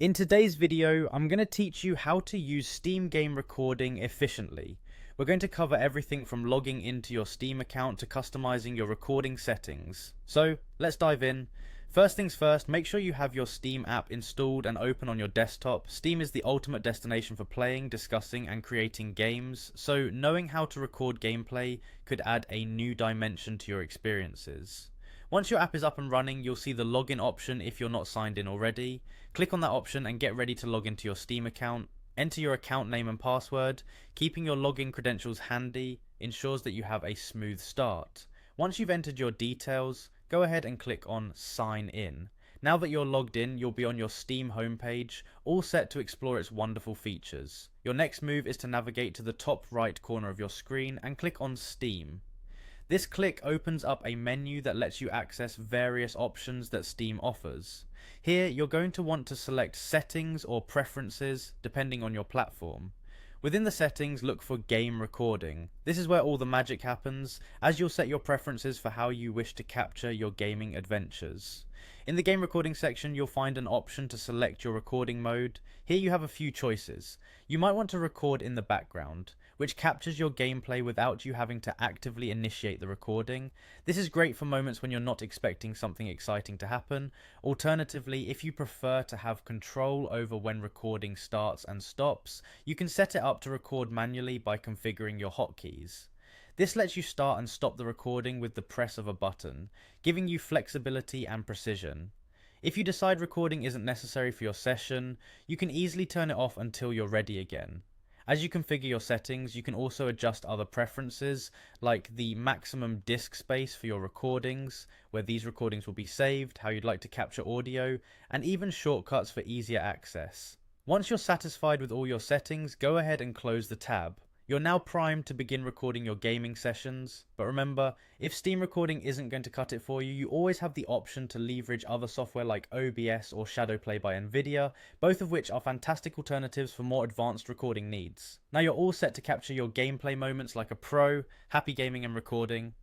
In today's video, I'm going to teach you how to use Steam game recording efficiently. We're going to cover everything from logging into your Steam account to customizing your recording settings. So let's dive in. First things first, make sure you have your Steam app installed and open on your desktop. Steam is the ultimate destination for playing, discussing, and creating games, so knowing how to record gameplay could add a new dimension to your experiences. Once your app is up and running, you'll see the login option if you're not signed in already. Click on that option and get ready to log into your Steam account. Enter your account name and password. Keeping your login credentials handy ensures that you have a smooth start. Once you've entered your details, go ahead and click on Sign In. Now that you're logged in, you'll be on your Steam homepage, all set to explore its wonderful features. Your next move is to navigate to the top right corner of your screen and click on Steam. This click opens up a menu that lets you access various options that Steam offers. Here, you're going to want to select Settings or Preferences, depending on your platform. Within the settings, look for Game Recording. This is where all the magic happens, as you'll set your preferences for how you wish to capture your gaming adventures. In the game recording section, you'll find an option to select your recording mode. Here you have a few choices. You might want to record in the background, which captures your gameplay without you having to actively initiate the recording. This is great for moments when you're not expecting something exciting to happen. Alternatively, if you prefer to have control over when recording starts and stops, you can set it up to record manually by configuring your hotkeys. This lets you start and stop the recording with the press of a button, giving you flexibility and precision. If you decide recording isn't necessary for your session, you can easily turn it off until you're ready again. As you configure your settings, you can also adjust other preferences, like the maximum disk space for your recordings, where these recordings will be saved, how you'd like to capture audio, and even shortcuts for easier access. Once you're satisfied with all your settings, go ahead and close the tab. You're now primed to begin recording your gaming sessions, but remember, if Steam recording isn't going to cut it for you, you always have the option to leverage other software like OBS or Shadowplay by Nvidia, both of which are fantastic alternatives for more advanced recording needs. Now you're all set to capture your gameplay moments like a pro. Happy gaming and recording.